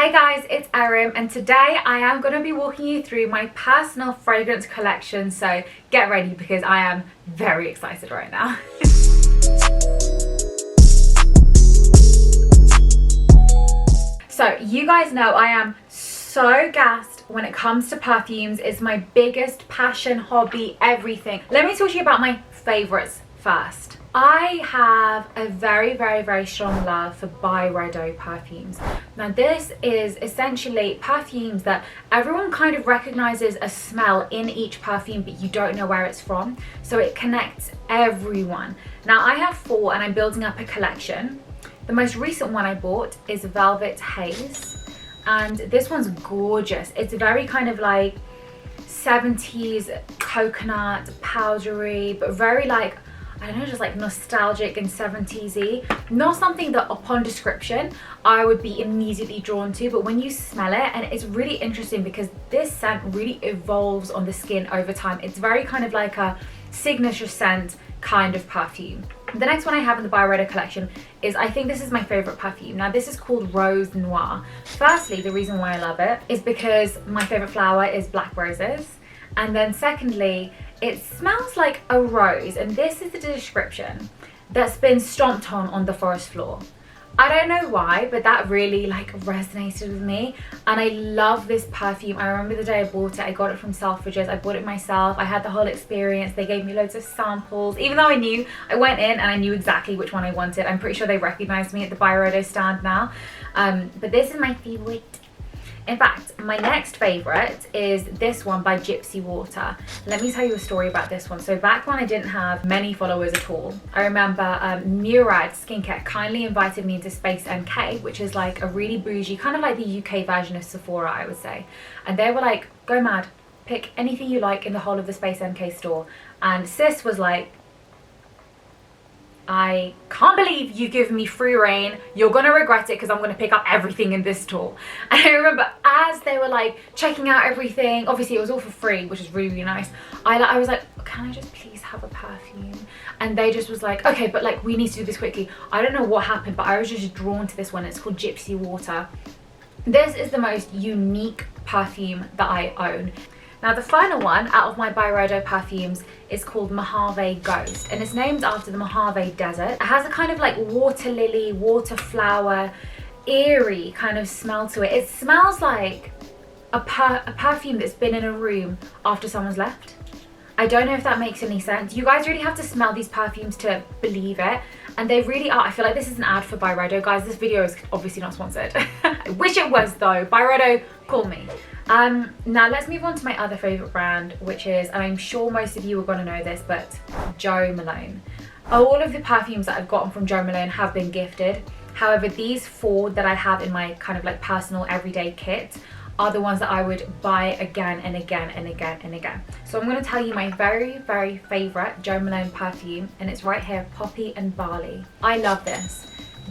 Hey guys, it's Erim and today I am going to be walking you through my personal fragrance collection, so get ready because I am very excited right now. So you guys know I am so gassed when it comes to perfumes. It's my biggest passion, hobby, everything. Let me talk to you about my favourites first. I have a very strong love for Byredo perfumes. Now this is essentially perfumes that everyone kind of recognizes a smell in each perfume, but you don't know where it's from, so it connects everyone. Now I have 4 and I'm building up a collection. The most recent one I bought is Velvet Haze, and this one's gorgeous. It's very kind of like 70s coconut, powdery, but very like, I don't know, just like nostalgic and 70s-y. Not something that upon description I would be immediately drawn to, but when you smell it, and it's really interesting because this scent really evolves on the skin over time. It's very kind of like a signature scent kind of perfume. The next one I have in the Byredo collection is, I think this is my favorite perfume. Now this is called Rose Noir. Firstly, the reason why I love it is because my favorite flower is black roses. And then secondly, it smells like a rose, and this is the description, that's been stomped on the forest floor. I don't know why, but that really like resonated with me, and I love this perfume. I remember the day I bought it. I got it from Selfridges. I bought it myself. I had the whole experience. They gave me loads of samples, even though I went in and I knew exactly which one I wanted. I'm pretty sure they recognized me at the Byredo stand now, but this is my favorite. In fact, my next favorite is this one by Gypsy Water. Let me tell you a story about this one. So back when I didn't have many followers at all, I remember Murad Skincare kindly invited me into Space NK, which is like a really bougie, kind of like the UK version of Sephora, I would say. And they were like, go mad, pick anything you like in the whole of the Space NK store. And sis was like, I can't believe you give me free reign. You're gonna regret it because I'm gonna pick up everything in this store. And I remember as they were like checking out everything, obviously it was all for free, which is really nice. I was like, can I just please have a perfume? And they just was like, okay, but like we need to do this quickly. I don't know what happened, but I was just drawn to this one. It's called Gypsy Water. This is the most unique perfume that I own. Now the final one out of my Byredo perfumes is called Mojave Ghost, and it's named after the Mojave Desert. It has a kind of like water lily, water flower, eerie kind of smell to it. It smells like a perfume that's been in a room after someone's left. I don't know if that makes any sense. You guys really have to smell these perfumes to believe it, and they really are. I feel like this is an ad for Byredo. Guys, this video is obviously not sponsored. I wish it was though. Byredo, call me. Now let's move on to my other favorite brand, which is, and I'm sure most of you are going to know this, but Jo Malone. All of the perfumes that I've gotten from Jo Malone have been gifted. However, these 4 that I have in my kind of like personal everyday kit are the ones that I would buy again and again and again and again. So I'm going to tell you my very favorite Jo Malone perfume, and it's right here, Poppy and Barley. I love this.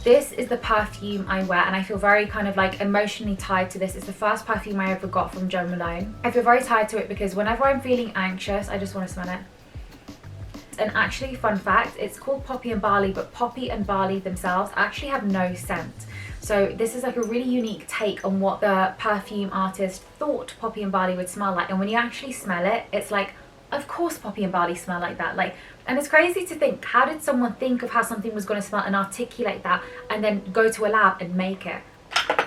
This is the perfume I wear, and I feel very kind of like emotionally tied to this. It's the first perfume I ever got from Jo Malone. I feel very tied to it because whenever I'm feeling anxious, I just want to smell it. And actually, fun fact, it's called Poppy and Barley, but Poppy and Barley themselves actually have no scent. So this is like a really unique take on what the perfume artist thought Poppy and Barley would smell like. And when you actually smell it, it's like, of course Poppy and Barley smell like that. Like, and it's crazy to think, how did someone think of how something was going to smell and articulate that and then go to a lab and make it?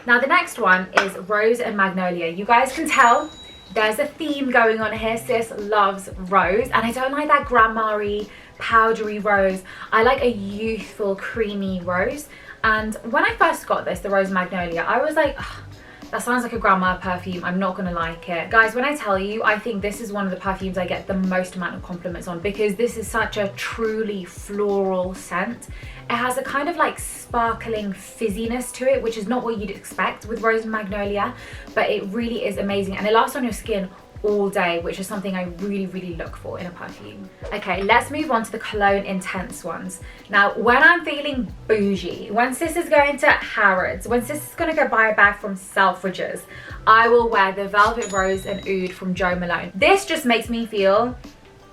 Now the next one is Rose and Magnolia. You guys can tell there's a theme going on here. Sis loves rose, and I don't like that grandma-y, powdery rose. I like a youthful, creamy rose. And when I first got this, the Rose Magnolia, I was like, ugh, that sounds like a grandma perfume. I'm not gonna like it. Guys, when I tell you, I think this is one of the perfumes I get the most amount of compliments on because this is such a truly floral scent. It has a kind of like sparkling fizziness to it, which is not what you'd expect with Rose and Magnolia, but it really is amazing, and it lasts on your skin all day, which is something I really look for in a perfume. Okay, let's move on to the Cologne Intense ones. Now, when I'm feeling bougie, when sis is going to Harrods, when sis is gonna go buy a bag from Selfridges, I will wear the Velvet Rose and Oud from Jo Malone. This just makes me feel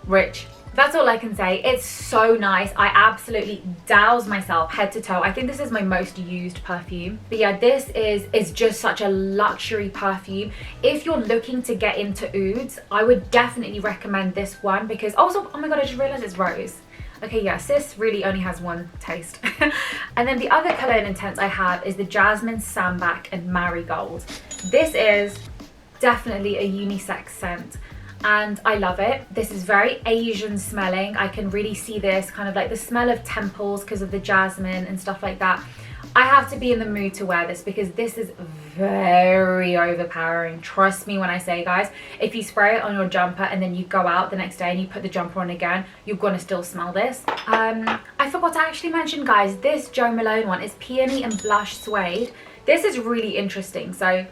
rich. That's all I can say. It's so nice. I absolutely douse myself head to toe. I think this is my most used perfume. But yeah, this is just such a luxury perfume. If you're looking to get into ouds, I would definitely recommend this one because also, oh my god, I just realized it's rose. Okay, yeah, sis really only has one taste. And then the other cologne intense I have is the Jasmine, Sambac and Marigold. This is definitely a unisex scent and I love it. This is very Asian smelling. I can really see this kind of like the smell of temples because of the jasmine and stuff like that. I have to be in the mood to wear this because this is very overpowering. Trust me when I say, guys, if you spray it on your jumper and then you go out the next day and you put the jumper on again, you're gonna still smell this. I forgot to actually mention, guys, this Jo Malone one is Peony and Blush Suede. This is really interesting. So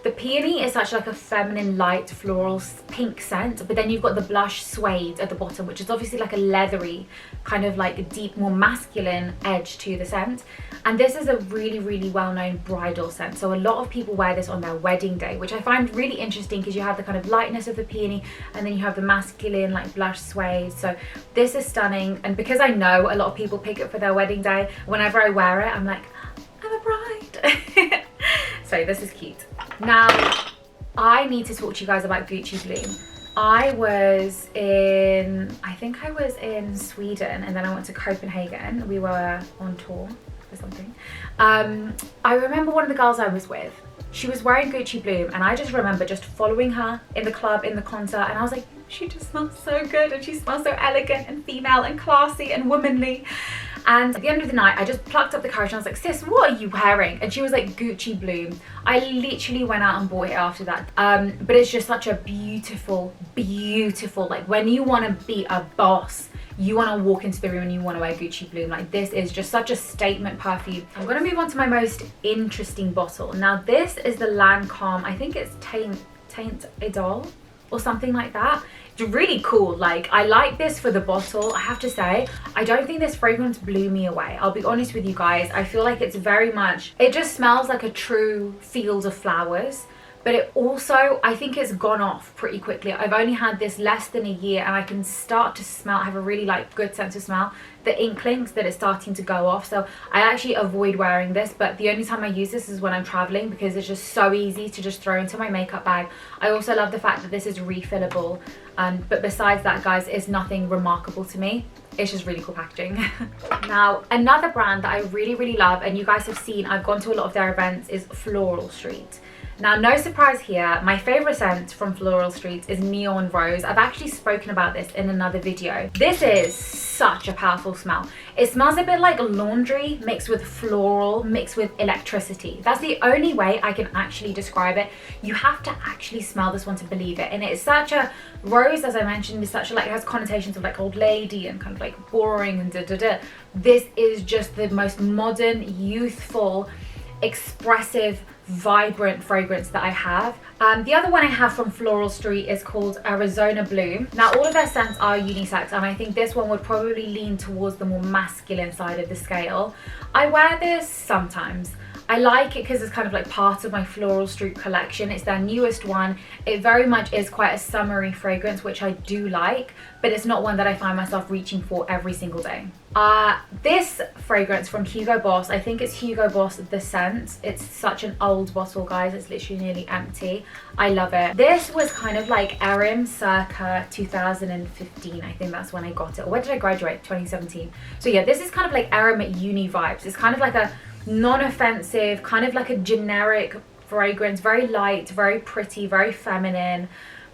the peony is such like a feminine light floral pink scent, but then you've got the blush suede at the bottom, which is obviously like a leathery kind of like a deep, more masculine edge to the scent. And this is a really, really well-known bridal scent. So a lot of people wear this on their wedding day, which I find really interesting because you have the kind of lightness of the peony and then you have the masculine like blush suede. So this is stunning. And because I know a lot of people pick it for their wedding day, whenever I wear it, I'm like, I'm a bride. So this is cute. Now, I need to talk to you guys about Gucci Bloom. I think I was in Sweden and then I went to Copenhagen. We were on tour or something. I remember one of the girls I was with, she was wearing Gucci Bloom and I just remember just following her in the club, in the concert, and I was like, she just smells so good and she smells so elegant and female and classy and womanly. And at the end of the night, I just plucked up the courage and I was like, sis, what are you wearing? And she was like, Gucci Bloom. I literally went out and bought it after that. But it's just such a beautiful, beautiful, like when you want to be a boss, you want to walk into the room and you want to wear Gucci Bloom. Like this is just such a statement perfume. I'm going to move on to my most interesting bottle. Now this is the Lancome, I think it's Taint Idole or something like that. It's really cool. Like I like this for the bottle. I have to say, I don't think this fragrance blew me away. I'll be honest with you guys. I feel like it's very much, it just smells like a true field of flowers. But it also, I think it's gone off pretty quickly. I've only had this less than a year and I can start to smell, I have a really like good sense of smell, the inklings that it's starting to go off. So I actually avoid wearing this, but the only time I use this is when I'm traveling because it's just so easy to just throw into my makeup bag. I also love the fact that this is refillable. But besides that, guys, it's nothing remarkable to me. It's just really cool packaging. Now, another brand that I really, really love, and you guys have seen, I've gone to a lot of their events, is Floral Street. Now, no surprise here, my favorite scent from Floral Street is Neon Rose. I've actually spoken about this in another video. This is such a powerful smell. It smells a bit like laundry mixed with floral, mixed with electricity. That's the only way I can actually describe it. You have to actually smell this one to believe it. And it's such a, rose, as I mentioned, is such a, like, it has connotations of like old lady and kind of like boring and da-da-da. This is just the most modern, youthful, expressive, vibrant fragrance that I have. The other one I have from Floral Street is called Arizona Bloom. Now all of their scents are unisex and I think this one would probably lean towards the more masculine side of the scale. I wear this sometimes. I like it because it's kind of like part of my Floral Street collection. It's their newest one. It very much is quite a summery fragrance, which I do like, but it's not one that I find myself reaching for every single day. This fragrance from Hugo Boss, I think it's Hugo Boss The Scent. It's such an old bottle, guys. It's literally nearly empty. I love it. This was kind of like Erim circa 2015. I think that's when I got it. Or when did I graduate? 2017. So yeah, this is kind of like Erim at uni vibes. It's kind of like a non-offensive, kind of like a generic fragrance, very light, very pretty, very feminine,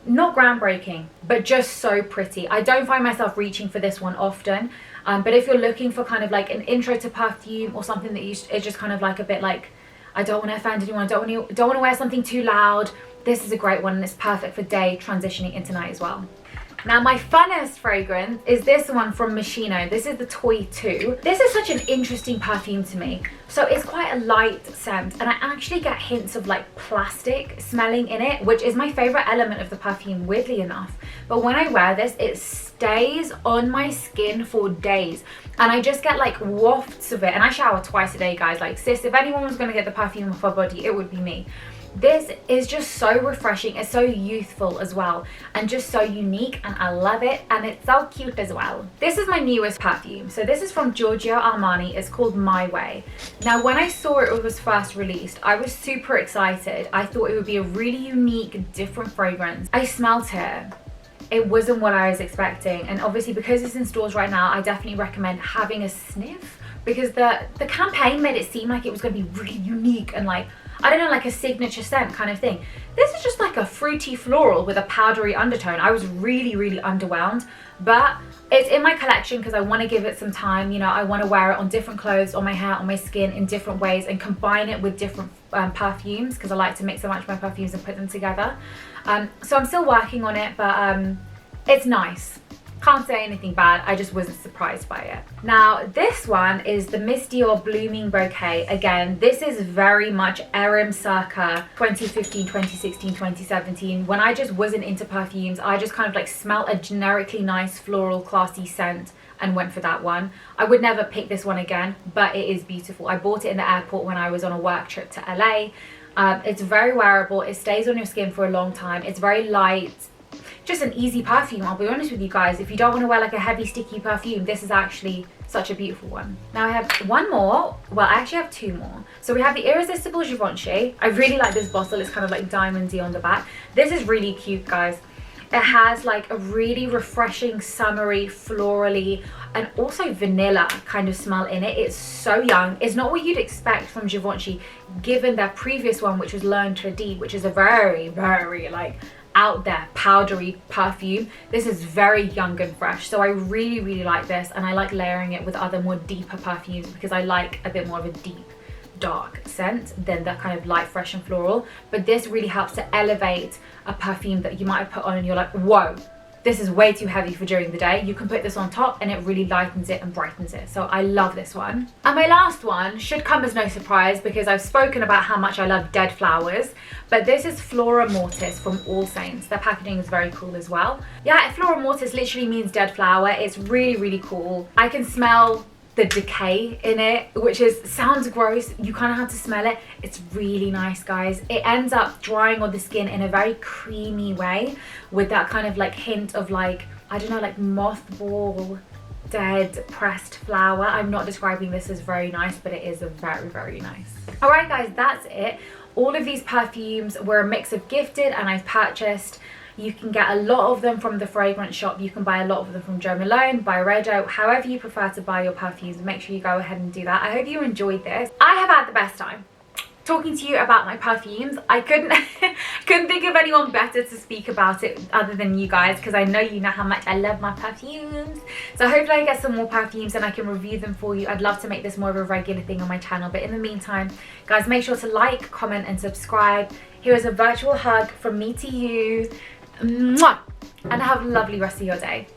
not groundbreaking, but just so pretty. I don't find myself reaching for this one often, but if you're looking for kind of like an intro to perfume or something that is just kind of like a bit like, I don't want to offend anyone, don't want to wear something too loud, this is a great one and it's perfect for day transitioning into night as well. Now my funnest fragrance is this one from Moschino. This is the Toy 2. This is such an interesting perfume to me. So it's quite a light scent and I actually get hints of like plastic smelling in it, which is my favorite element of the perfume, weirdly enough. But when I wear this, it stays on my skin for days and I just get like wafts of it. And I shower twice a day, guys. Like, sis, if anyone was going to get the perfume off her body, it would be me. This is just so refreshing. It's so youthful as well, and just so unique, and I love it, and it's so cute as well. This is my newest perfume. So this is from Giorgio Armani. It's called My Way. Now when I saw it was first released, I was super excited. I thought it would be a really unique, different fragrance. I smelled it. It wasn't what I was expecting, and obviously because it's in stores right now, I definitely recommend having a sniff, because the campaign made it seem like it was going to be really unique and like, I don't know, like a signature scent kind of thing. This is just like a fruity floral with a powdery undertone. I was really, really underwhelmed, but it's in my collection because I want to give it some time. You know, I want to wear it on different clothes, on my hair, on my skin in different ways, and combine it with different perfumes, because I like to mix and match my perfumes and put them together. So I'm still working on it, but it's nice. Can't say anything bad, I just wasn't surprised by it. Now this one is the Miss Dior Blooming Bouquet. Again, this is very much Erim circa 2015, 2016, 2017. When I just wasn't into perfumes, I just kind of like smelled a generically nice floral classy scent and went for that one. I would never pick this one again, but it is beautiful. I bought it in the airport when I was on a work trip to LA. It's very wearable, it stays on your skin for a long time, it's very light. Just an easy perfume, I'll be honest with you guys. If you don't want to wear like a heavy sticky perfume, this is actually such a beautiful one. Now I have one more, well I actually have two more. So we have the Irresistible Givenchy. I really like this bottle, it's kind of like diamondy on the back. This is really cute, guys. It has like a really refreshing, summery, florally, and also vanilla kind of smell in it. It's so young. It's not what you'd expect from Givenchy, given their previous one, which was Learn to Deep, which is a very, very like out there powdery perfume. This is very young and fresh, so I really, really like this, and I like layering it with other more deeper perfumes because I like a bit more of a deep dark scent than that kind of light, fresh and floral. But this really helps to elevate a perfume that you might have put on and you're like, whoa, this is way too heavy for during the day. You can put this on top and it really lightens it and brightens it. So I love this one. And my last one should come as no surprise because I've spoken about how much I love dead flowers, but this is Flora Mortis from All Saints. Their packaging is very cool as well. Yeah, Flora Mortis literally means dead flower. It's really, really cool. I can smell the decay in it, which sounds gross. You kind of have to smell it. It's really nice, guys. It ends up drying on the skin in a very creamy way with that kind of like hint of like, I don't know, like mothball, dead pressed flower. I'm not describing this as very nice, but it is very, very nice. All right, guys, that's it. All of these perfumes were a mix of gifted and I've purchased. You can get a lot of them from the fragrance shop. You can buy a lot of them from Jo Malone, Byredo, however you prefer to buy your perfumes. Make sure you go ahead and do that. I hope you enjoyed this. I have had the best time talking to you about my perfumes. I couldn't think of anyone better to speak about it other than you guys, because I know you know how much I love my perfumes. So hopefully I get some more perfumes and I can review them for you. I'd love to make this more of a regular thing on my channel, but in the meantime, guys, make sure to like, comment and subscribe. Here is a virtual hug from me to you. Mwah! And have a lovely rest of your day.